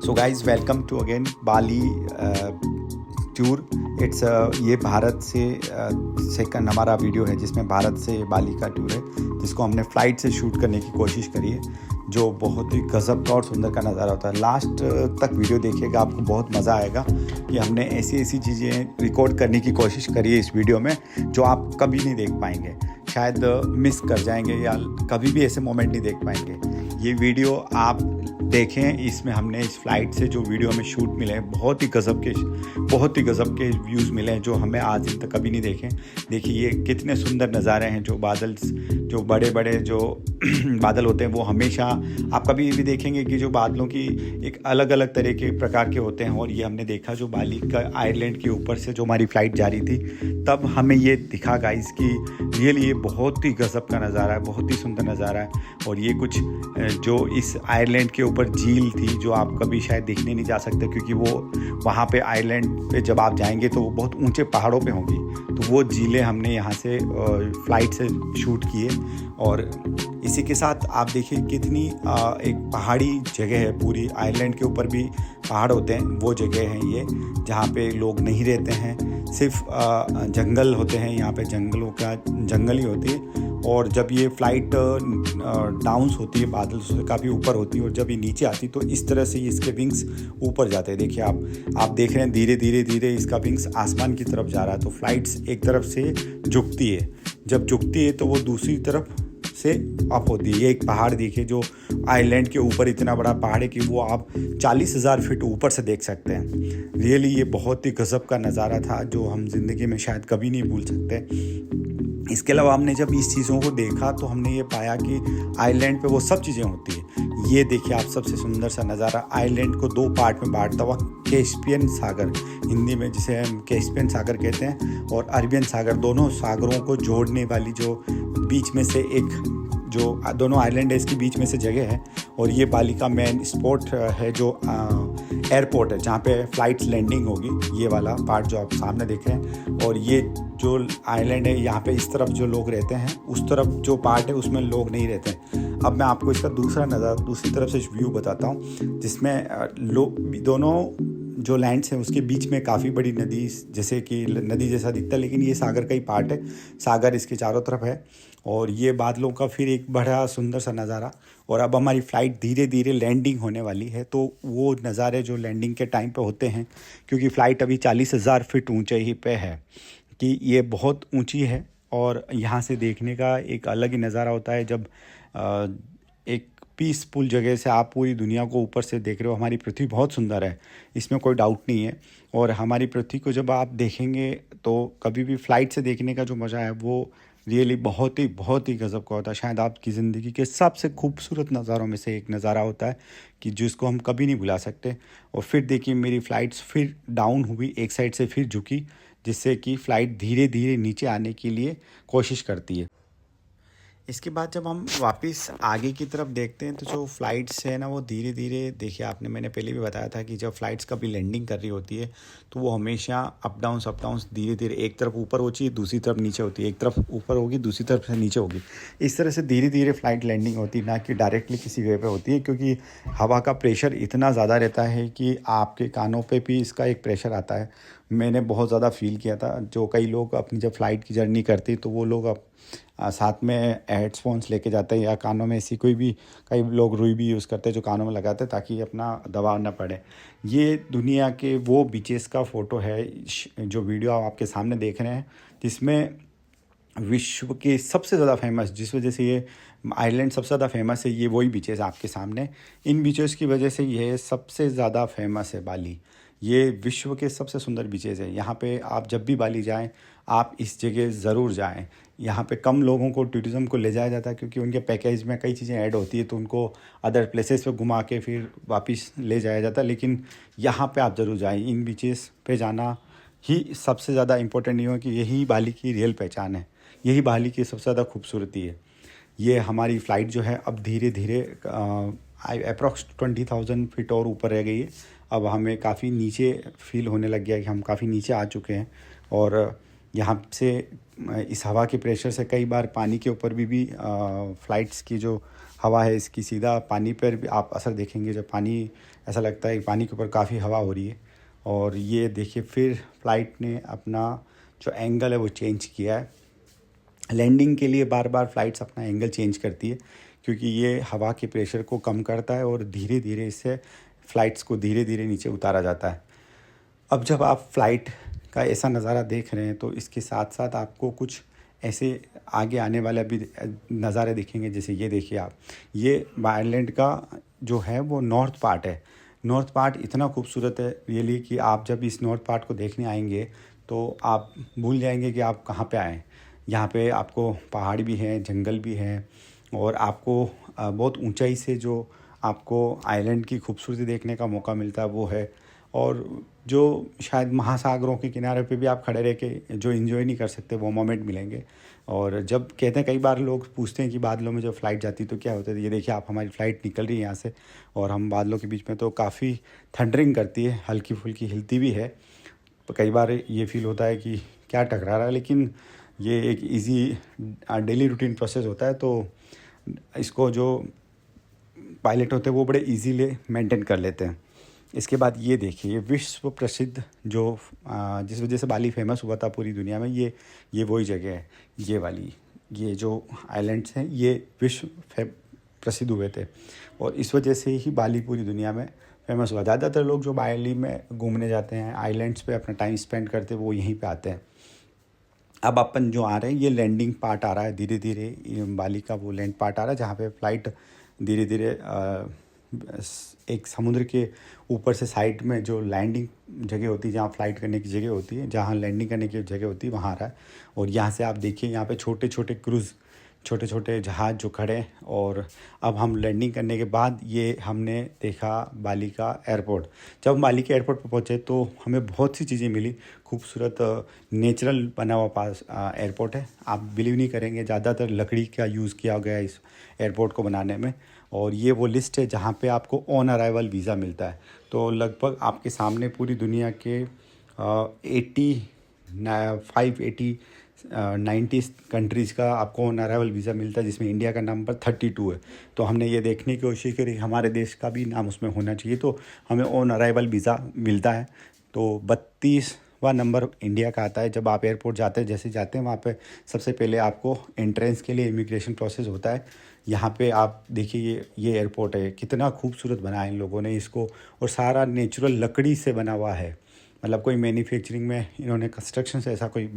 So guys welcome to again Bali tour. It's ये भारत से second हमारा वीडियो है जिसमें भारत से बाली का टूर है, जिसको हमने फ़्लाइट से शूट करने की कोशिश करी है, जो बहुत ही गज़ब का और सुंदर का नज़ारा होता है। लास्ट तक वीडियो देखिएगा, आपको बहुत मज़ा आएगा कि हमने ऐसी चीज़ें रिकॉर्ड करने की कोशिश करी है इस वीडियो में जो आप कभी नहीं देख पाएंगे, शायद मिस कर जाएंगे या कभी भी ऐसे मोमेंट नहीं देख पाएंगे। ये वीडियो आप देखें, इसमें हमने इस फ्लाइट से जो वीडियो में शूट मिले हैं बहुत ही गज़ब के व्यूज़ मिले हैं जो हमें आज तक कभी नहीं देखे। देखिए ये कितने सुंदर नज़ारे हैं। जो बादल, जो बड़े बड़े जो बादल होते हैं वो हमेशा आप कभी भी देखेंगे कि जो बादलों की एक अलग अलग तरह के प्रकार के होते हैं। और ये हमने देखा जो बाली का आयरलैंड के ऊपर से जो हमारी फ़्लाइट जा रही थी, तब हमें ये दिखा गाइस कि रियली ये बहुत ही गज़ब का नज़ारा है, बहुत ही सुंदर नज़ारा है। और ये कुछ जो इस आयरलैंड के ऊपर झील थी जो आप कभी शायद देखने नहीं जा सकते, क्योंकि वो वहाँ पे आयरलैंड पे जब आप जाएंगे तो वो बहुत ऊंचे पहाड़ों पे होंगी। तो वो झीलें हमने यहाँ से फ़्लाइट से शूट किए। और इसी के साथ आप देखिए कितनी एक पहाड़ी जगह है, पूरी आयरलैंड के ऊपर भी पहाड़ होते हैं, वो जगह है ये जहाँ पे लोग नहीं रहते हैं, सिर्फ जंगल होते हैं। यहाँ पे जंगल ही होती है। और जब ये फ़्लाइट डाउन्स होती है, बादल से काफ़ी ऊपर होती है, और जब ये नीचे आती तो इस तरह से इसके विंग्स ऊपर जाते हैं। देखिए आप देख रहे हैं धीरे धीरे इसका विंग्स आसमान की तरफ जा रहा है। तो फ्लाइट्स एक तरफ से झुकती है, जब झुकती है तो वो दूसरी तरफ से अप होती है। ये एक पहाड़ देखिए जो आइलैंड के ऊपर इतना बड़ा पहाड़ है कि वो आप 40,000 फीट ऊपर से देख सकते हैं। रियली ये बहुत ही गज़ब का नज़ारा था जो हम ज़िंदगी में शायद कभी नहीं भूल सकते। इसके अलावा हमने जब इस चीज़ों को देखा तो हमने ये पाया कि आइलैंड पे वो सब चीज़ें होती हैं। ये देखिए आप सबसे सुंदर सा नज़ारा, आइलैंड को 2 पार्ट में बांटता हुआ कैस्पियन सागर, हिंदी में जिसे हम कैस्पियन सागर कहते हैं, और अरबियन सागर, दोनों सागरों को जोड़ने वाली जो बीच में से एक जो दोनों आइलैंड है इसके बीच में से जगह है। और ये बाली का मेन स्पॉट है जो एयरपोर्ट है जहाँ पे फ़्लाइट्स लैंडिंग होगी। ये वाला पार्ट जो आप सामने देख रहे हैं, और ये जो आइलैंड है यहाँ पे इस तरफ जो लोग रहते हैं, उस तरफ जो पार्ट है उसमें लोग नहीं रहते हैं। अब मैं आपको इसका दूसरी तरफ से व्यू बताता हूँ, जिसमें लोग दोनों जो लैंड्स हैं उसके बीच में काफ़ी बड़ी नदी, जैसे कि नदी जैसा दिखता है, लेकिन ये सागर का ही पार्ट है। सागर इसके चारों तरफ है, और ये बादलों का फिर एक बड़ा सुंदर सा नज़ारा। और अब हमारी फ़्लाइट धीरे धीरे लैंडिंग होने वाली है, तो वो नज़ारे जो लैंडिंग के टाइम पे होते हैं, क्योंकि फ़्लाइट अभी 40,000 फीट ऊंचे ही पे है, कि ये बहुत ऊंची है। और यहाँ से देखने का एक अलग ही नज़ारा होता है जब एक पीसफुल जगह से आप पूरी दुनिया को ऊपर से देख रहे हो। हमारी पृथ्वी बहुत सुंदर है, इसमें कोई डाउट नहीं है। और हमारी पृथ्वी को जब आप देखेंगे तो कभी भी फ़्लाइट से देखने का जो मज़ा है वो रियली बहुत ही गज़ब का होता है। शायद आपकी ज़िंदगी के सबसे खूबसूरत नज़ारों में से एक नज़ारा होता है कि जिसको हम कभी नहीं भुला सकते। और फिर देखिए मेरी फ़्लाइट्स फिर डाउन हुई, एक साइड से फिर झुकी, जिससे कि फ़्लाइट धीरे धीरे नीचे आने के लिए कोशिश करती है। इसके बाद जब हम वापस आगे की तरफ देखते हैं तो जो फ़्लाइट्स है ना वो धीरे धीरे, देखिए मैंने पहले भी बताया था कि जब फ़्लाइट्स कभी लैंडिंग कर रही होती है तो वो हमेशा अप डाउन्स धीरे धीरे, एक तरफ ऊपर होती है दूसरी तरफ नीचे होती है, एक तरफ ऊपर होगी दूसरी तरफ से नीचे होगी, इस तरह से धीरे धीरे फ़्लाइट लैंडिंग होती है, ना कि डायरेक्टली किसी वे पे होती है। क्योंकि हवा का प्रेशर इतना ज़्यादा रहता है कि आपके कानों पे भी इसका एक प्रेशर आता है। मैंने बहुत ज़्यादा फ़ील किया था। जो कई लोग अपनी जब फ़्लाइट की जर्नी करती तो वो लोग साथ में हेडफोन्स लेके जाते हैं, या कानों में ऐसी कोई भी, कई लोग रुई भी यूज़ करते हैं जो कानों में लगाते हैं ताकि अपना दबाव ना पड़े। ये दुनिया के वो बीचेस का फ़ोटो है जो वीडियो आप आपके सामने देख रहे हैं, जिसमें विश्व के सबसे ज़्यादा फेमस, जिस वजह से ये आइलैंड सबसे ज़्यादा फेमस है, ये वही बीचेस आपके सामने। इन बीचेस की वजह से ये सबसे ज़्यादा फेमस है बाली। ये विश्व के सबसे सुंदर बीचेस है। यहाँ पे आप जब भी बाली जाएं आप इस जगह ज़रूर जाएं। यहाँ पे कम लोगों को टूरिज़्म को ले जाया जाता है, क्योंकि उनके पैकेज में कई चीज़ें ऐड होती है, तो उनको अदर प्लेसेस पे घुमा के फिर वापस ले जाया जाता है। लेकिन यहाँ पे आप ज़रूर जाएं। इन बीचेस पे जाना ही सबसे ज़्यादा इम्पोर्टेंट, ये है कि यही बाली की रियल पहचान है, यही बाली की सबसे ज़्यादा खूबसूरती है। ये हमारी फ़्लाइट जो है अब धीरे धीरे अप्रॉक्स 20,000 फीट और ऊपर रह गई है। अब हमें काफ़ी नीचे फील होने लग गया है कि हम काफ़ी नीचे आ चुके हैं। और यहाँ से इस हवा के प्रेशर से कई बार पानी के ऊपर भी फ़्लाइट्स की जो हवा है इसकी सीधा पानी पर भी आप असर देखेंगे। जब पानी, ऐसा लगता है कि पानी के ऊपर काफ़ी हवा हो रही है। और ये देखिए फिर फ़्लाइट ने अपना जो एंगल है वो चेंज किया है। लैंडिंग के लिए बार बार फ़्लाइट्स अपना एंगल चेंज करती है, क्योंकि ये हवा के प्रेशर को कम करता है और धीरे धीरे इससे फ़्लाइट्स को धीरे धीरे नीचे उतारा जाता है। अब जब आप फ़्लाइट का ऐसा नज़ारा देख रहे हैं तो इसके साथ साथ आपको कुछ ऐसे आगे आने वाले भी नज़ारे दिखेंगे। जैसे ये देखिए आप, ये आयरलैंड का जो है वो नॉर्थ पार्ट है। नॉर्थ पार्ट इतना खूबसूरत है रियली कि आप जब इस नॉर्थ पार्ट को देखने आएंगे तो आप भूल जाएंगे कि आप कहाँ पे आए हैं। यहाँ पे आपको पहाड़ भी हैं, जंगल भी हैं, और आपको बहुत ऊंचाई से जो आपको आइलैंड की खूबसूरती देखने का मौका मिलता है वो है। और जो शायद महासागरों के किनारे पे भी आप खड़े रह के जो एंजॉय नहीं कर सकते वो मोमेंट मिलेंगे। और जब कहते हैं, कई बार लोग पूछते हैं कि बादलों में जब फ़्लाइट जाती तो क्या होता है, ये देखिए आप, हमारी फ़्लाइट निकल रही है यहाँ से और हम बादलों के बीच में, तो काफ़ी थंडरिंग करती है, हल्की फुल्की हिलती भी है। तो कई बार ये फील होता है कि क्या टकरा रहा है, लेकिन ये एक इजी डेली रूटीन प्रोसेस होता है। तो इसको जो पायलट होते हैं वो बड़े इजीली मेंटेन कर लेते हैं। इसके बाद ये देखिए, ये विश्व प्रसिद्ध जो जिस वजह से बाली फेमस हुआ था पूरी दुनिया में, ये वही जगह है। ये वाली, ये जो आइलैंड्स हैं ये विश्व प्रसिद्ध हुए थे और इस वजह से ही बाली पूरी दुनिया में फेमस हुआ। ज़्यादातर लोग जो बाली में घूमने जाते हैं, आइलैंड्स पे अपना टाइम स्पेंड करते हैं, वो यहीं पे आते हैं। अब अपन जो आ रहे हैं, ये लैंडिंग पार्ट आ रहा है धीरे धीरे, बाली का वो लैंड पार्ट आ रहा है जहाँ पे फ़्लाइट धीरे धीरे एक समुद्र के ऊपर से साइड में जो लैंडिंग जगह होती है, जहाँ फ़्लाइट करने की जगह होती है, जहाँ लैंडिंग करने की जगह होती है, वहाँ आ रहा है। और यहाँ से आप देखिए, यहाँ पे छोटे छोटे क्रूज़, छोटे छोटे जहाज़ जो खड़े हैं। और अब हम लैंडिंग करने के बाद ये हमने देखा बाली का एयरपोर्ट। जब हम बाली के एयरपोर्ट पर पहुँचे तो हमें बहुत सी चीज़ें मिली। खूबसूरत नेचुरल बना हुआ पास एयरपोर्ट है। आप बिलीव नहीं करेंगे, ज़्यादातर लकड़ी का यूज़ किया गया है इस एयरपोर्ट को बनाने में। और ये वो लिस्ट है जहाँ पे आपको ऑन अराइवल वीज़ा मिलता है। तो लगभग आपके सामने पूरी दुनिया के 90 कंट्रीज़ का आपको ऑन अराइवल वीज़ा मिलता है, जिसमें इंडिया का नंबर 32 है। तो हमने ये देखने की कोशिश करी हमारे देश का भी नाम उसमें होना चाहिए, तो हमें ऑन अराइवल वीज़ा मिलता है। तो 32वां नंबर इंडिया का आता है। जब आप एयरपोर्ट जाते हैं, जैसे जाते हैं वहाँ पे सबसे पहले आपको एंट्रेंस के लिए इमिग्रेशन प्रोसेस होता है। यहाँ पे आप देखिए, ये एयरपोर्ट है, कितना खूबसूरत बनाया इन लोगों ने इसको, और सारा नेचुरल लकड़ी से बना हुआ है। मतलब कोई मैन्युफैक्चरिंग में इन्होंने कंस्ट्रक्शन से ऐसा कोई